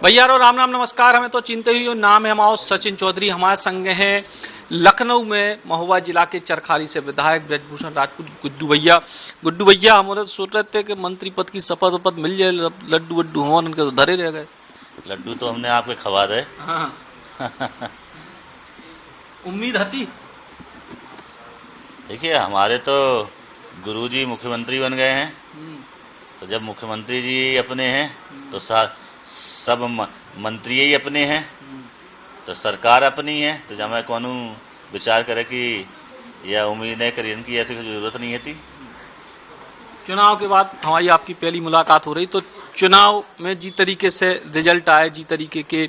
भैया रो राम राम नमस्कार। हमें तो चिंते ही हो, नाम है हमारा सचिन चौधरी। हमारे संग हैं लखनऊ में महुआ जिला के चरखारी से विधायक ब्रजभूषण राजपूत गुड्डू भैया। हम तो सोच रहे थे कि मंत्री पद की शपथ वपथ मिल जाए, लड्डू वड्डू हों, उनके तो धरे रह गए। लड्डू तो हमने आपके खवा दे। हाँ, उम्मीद हती। देखिए, हमारे तो गुरुजी मुख्यमंत्री बन गए हैं, तो जब मुख्यमंत्री जी अपने हैं तो सब मंत्री ही अपने हैं, तो सरकार अपनी है। तो जब मैं कौन विचार करे कि यह उम्मीदें करियन की ऐसी कोई जरूरत नहीं थी। चुनाव के बाद हमारी आपकी पहली मुलाकात हो रही, तो चुनाव में जिस तरीके से रिजल्ट आए, जिस तरीके के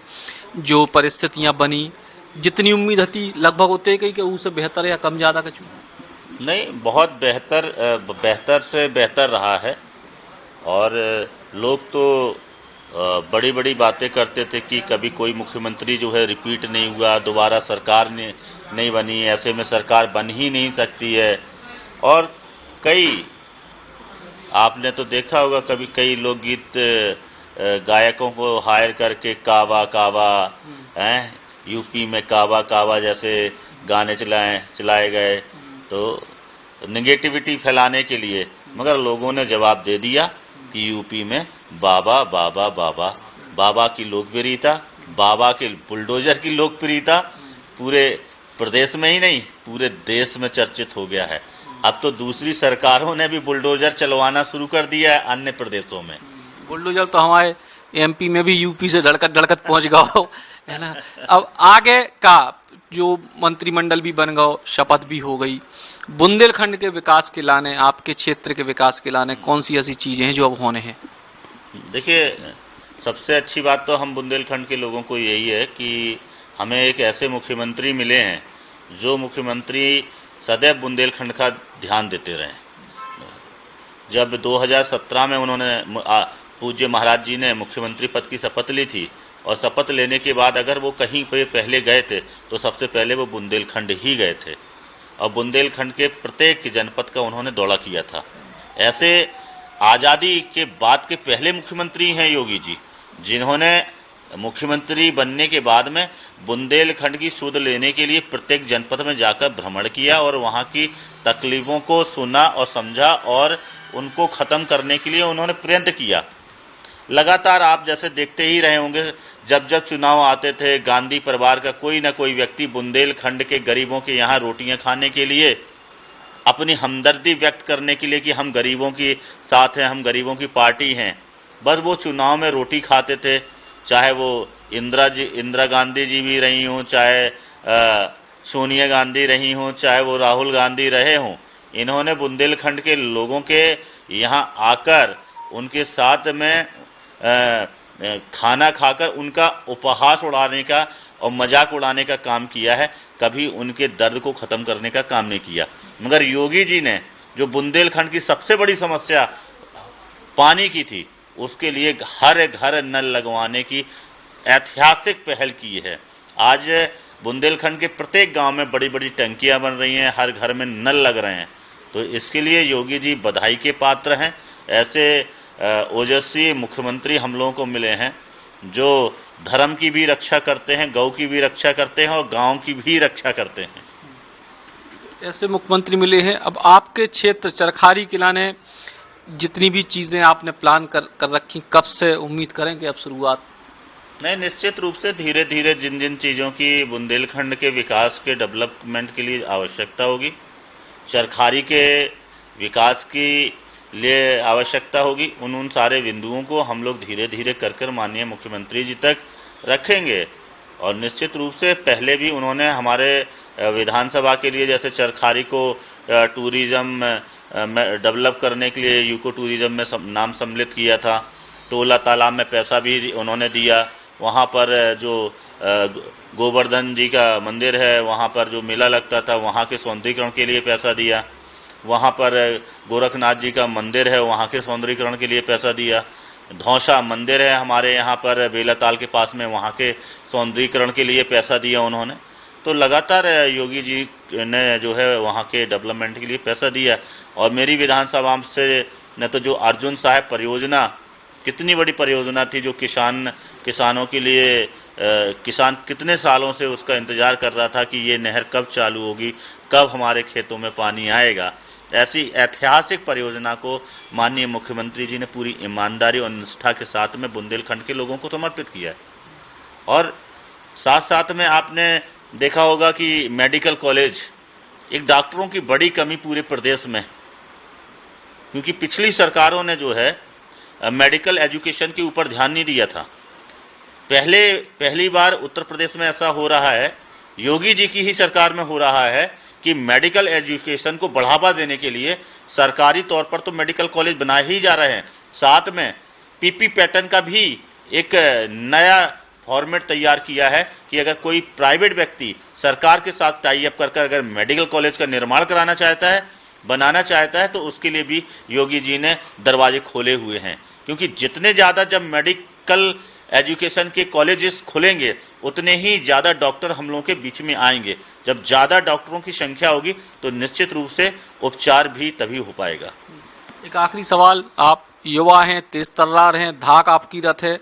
जो परिस्थितियां बनी, जितनी उम्मीद थी लगभग होते गई कि उससे बेहतर या कम ज़्यादा कुछ? नहीं, बहुत बेहतर से बेहतर रहा है। और लोग तो बड़ी बड़ी बातें करते थे कि कभी कोई मुख्यमंत्री जो है रिपीट नहीं हुआ, दोबारा सरकार नहीं बनी, ऐसे में सरकार बन ही नहीं सकती है। और कई आपने तो देखा होगा, कभी कई लोकगीत गायकों को हायर करके कावा कावा हैं, यूपी में कावा कावा जैसे गाने चलाए गए, तो नेगेटिविटी फैलाने के लिए। मगर लोगों ने जवाब दे दिया कि यूपी में बाबा बाबा बाबा बाबा की लोकप्रियता, बाबा के बुलडोजर की लोकप्रियता पूरे प्रदेश में ही नहीं पूरे देश में चर्चित हो गया है। अब तो दूसरी सरकारों ने भी बुलडोजर चलवाना शुरू कर दिया है अन्य प्रदेशों में। बुलडोजर तो हमारे एमपी में भी यूपी से धड़कत पहुंच गया है ना। अब आगे का जो मंत्रिमंडल भी बन गया, शपथ भी हो गई, बुंदेलखंड के विकास के लाने, आपके क्षेत्र के विकास के लाने कौन सी ऐसी चीजें हैं जो अब होने हैं? देखिए, सबसे अच्छी बात तो हम बुंदेलखंड के लोगों को यही है कि हमें एक ऐसे मुख्यमंत्री मिले हैं जो मुख्यमंत्री सदैव बुंदेलखंड का ध्यान देते रहे। जब 2017 में उन्होंने पूज्य महाराज जी ने मुख्यमंत्री पद की शपथ ली थी, और शपथ लेने के बाद अगर वो कहीं पे पहले गए थे तो सबसे पहले वो बुंदेलखंड ही गए थे, और बुंदेलखंड के प्रत्येक जनपद का उन्होंने दौरा किया था। ऐसे आज़ादी के बाद के पहले मुख्यमंत्री हैं योगी जी, जिन्होंने मुख्यमंत्री बनने के बाद में बुंदेलखंड की सुध लेने के लिए प्रत्येक जनपद में जाकर भ्रमण किया और वहाँ की तकलीफ़ों को सुना और समझा, और उनको ख़त्म करने के लिए उन्होंने प्रयत्न किया। लगातार आप जैसे देखते ही रहे होंगे, जब जब चुनाव आते थे, गांधी परिवार का कोई ना कोई व्यक्ति बुंदेलखंड के गरीबों के यहाँ रोटियां खाने के लिए, अपनी हमदर्दी व्यक्त करने के लिए कि हम गरीबों के साथ हैं, हम गरीबों की पार्टी हैं, बस वो चुनाव में रोटी खाते थे। चाहे वो इंदिरा गांधी जी भी रही हों, चाहे सोनिया गांधी रही हों, चाहे वो राहुल गांधी रहे हों, इन्होंने बुंदेलखंड के लोगों के यहाँ आकर उनके साथ में खाना खाकर उनका उपहास उड़ाने का और मजाक उड़ाने का काम किया है, कभी उनके दर्द को ख़त्म करने का काम नहीं किया। मगर योगी जी ने जो बुंदेलखंड की सबसे बड़ी समस्या पानी की थी, उसके लिए हर घर नल लगवाने की ऐतिहासिक पहल की है। आज बुंदेलखंड के प्रत्येक गांव में बड़ी बड़ी टंकियां बन रही हैं, हर घर में नल लग रहे हैं, तो इसके लिए योगी जी बधाई के पात्र हैं। ऐसे ओजस्वी मुख्यमंत्री हम लोगों को मिले हैं जो धर्म की भी रक्षा करते हैं, गौ की भी रक्षा करते हैं और गांव की भी रक्षा करते हैं। ऐसे मुख्यमंत्री मिले हैं। अब आपके क्षेत्र चरखारी के लाने जितनी भी चीज़ें आपने प्लान कर रखी, कब से उम्मीद करेंगे अब शुरुआत? नहीं, निश्चित रूप से धीरे धीरे जिन जिन चीज़ों की बुंदेलखंड के विकास के डेवलपमेंट के लिए आवश्यकता होगी, चरखारी के विकास की लिए आवश्यकता होगी, उन सारे बिंदुओं को हम लोग धीरे धीरे कर माननीय मुख्यमंत्री जी तक रखेंगे। और निश्चित रूप से पहले भी उन्होंने हमारे विधानसभा के लिए, जैसे चरखारी को टूरिज़्म डेवलप करने के लिए यूको टूरिज़्म में नाम सम्मिलित किया था। टोला तालाब में पैसा भी उन्होंने दिया। वहाँ पर जो गोवर्धन जी का मंदिर है, वहाँ पर जो मेला लगता था, वहाँ के सौंदर्यीकरण के लिए पैसा दिया। वहाँ पर गोरखनाथ जी का मंदिर है, वहाँ के सौंदर्यीकरण के लिए पैसा दिया। धौसा मंदिर है हमारे यहाँ पर बेलाताल के पास में, वहाँ के सौंदर्यीकरण के लिए पैसा दिया उन्होंने। तो लगातार योगी जी ने जो है वहाँ के डेवलपमेंट के लिए पैसा दिया। और मेरी विधानसभा से न तो जो अर्जुन साहब परियोजना कितनी बड़ी परियोजना थी जो किसानों के लिए किसान कितने सालों से उसका इंतज़ार कर रहा था कि ये नहर कब चालू होगी, कब हमारे खेतों में पानी आएगा। ऐसी ऐतिहासिक परियोजना को माननीय मुख्यमंत्री जी ने पूरी ईमानदारी और निष्ठा के साथ में बुंदेलखंड के लोगों को समर्पित किया है। और साथ साथ में आपने देखा होगा कि मेडिकल कॉलेज, एक डॉक्टरों की बड़ी कमी पूरे प्रदेश में, क्योंकि पिछली सरकारों ने जो है मेडिकल एजुकेशन के ऊपर ध्यान नहीं दिया था। पहली बार उत्तर प्रदेश में ऐसा हो रहा है, योगी जी की ही सरकार में हो रहा है कि मेडिकल एजुकेशन को बढ़ावा देने के लिए सरकारी तौर पर तो मेडिकल कॉलेज बनाए ही जा रहे हैं, साथ में पीपी पैटर्न का भी एक नया फॉर्मेट तैयार किया है कि अगर कोई प्राइवेट व्यक्ति सरकार के साथ टाई अप कर अगर मेडिकल कॉलेज का निर्माण कराना चाहता है, बनाना चाहता है, तो उसके लिए भी योगी जी ने दरवाजे खोले हुए हैं। क्योंकि जितने ज़्यादा जब मेडिकल एजुकेशन के कॉलेजेस खुलेंगे उतने ही ज़्यादा डॉक्टर हम लोगों के बीच में आएंगे। जब ज़्यादा डॉक्टरों की संख्या होगी तो निश्चित रूप से उपचार भी तभी हो पाएगा। एक आखिरी सवाल, आप युवा हैं, तेज तर्रार हैं, धाक आपकी रथ है,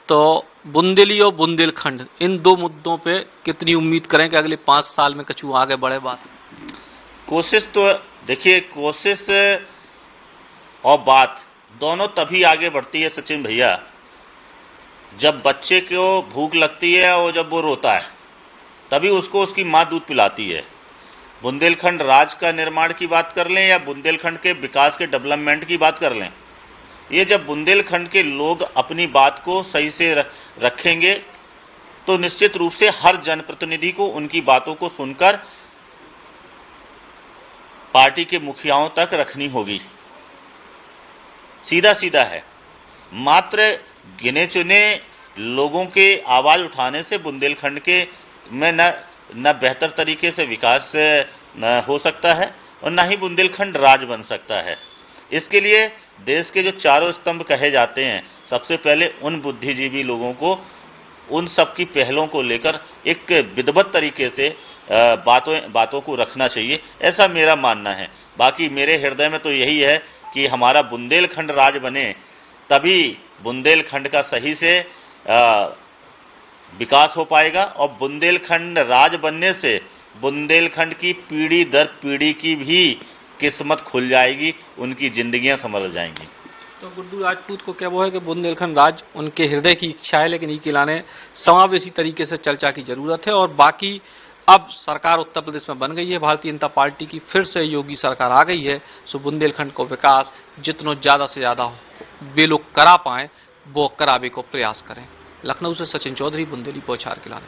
तो बुंदेली और बुंदेलखंड इन दो मुद्दों पे कितनी उम्मीद करें कि अगले 5 साल में कछु आगे बढ़े बात? कोशिश तो देखिए, कोशिश और बात दोनों तभी आगे बढ़ती है सचिन भैया, जब बच्चे को भूख लगती है और जब वो रोता है तभी उसको उसकी माँ दूध पिलाती है। बुंदेलखंड राज का निर्माण की बात कर लें या बुंदेलखंड के विकास के डेवलपमेंट की बात कर लें, ये जब बुंदेलखंड के लोग अपनी बात को सही से रखेंगे तो निश्चित रूप से हर जनप्रतिनिधि को उनकी बातों को सुनकर पार्टी के मुखियाओं तक रखनी होगी। सीधा सीधा है, मात्र गिने चुने लोगों के आवाज़ उठाने से बुंदेलखंड के में न बेहतर तरीके से विकास हो सकता है और न ही बुंदेलखंड राज बन सकता है। इसके लिए देश के जो चारों स्तंभ कहे जाते हैं, सबसे पहले उन बुद्धिजीवी लोगों को उन सब की पहलों को लेकर एक विधिवत तरीके से बातों को रखना चाहिए, ऐसा मेरा मानना है। बाकी मेरे हृदय में तो यही है कि हमारा बुंदेलखंड राज बने, तभी बुंदेलखंड का सही से विकास हो पाएगा और बुंदेलखंड राज बनने से बुंदेलखंड की पीढ़ी दर पीढ़ी की भी किस्मत खुल जाएगी, उनकी जिंदगियां संभल जाएंगी। तो गुड्डू राजपूत को क्या वो है कि बुंदेलखंड राज उनके हृदय की इच्छा है, लेकिन ये किलाने समावेशी तरीके से चर्चा की जरूरत है। और बाकी अब सरकार उत्तर प्रदेश में बन गई है, भारतीय जनता पार्टी की फिर से योगी सरकार आ गई है, सो बुंदेलखंड को विकास जितना ज़्यादा से ज़्यादा वे लोग करा पाएँ वो करावे को प्रयास करें। लखनऊ से सचिन चौधरी, बुंदेली बौछार किलाने।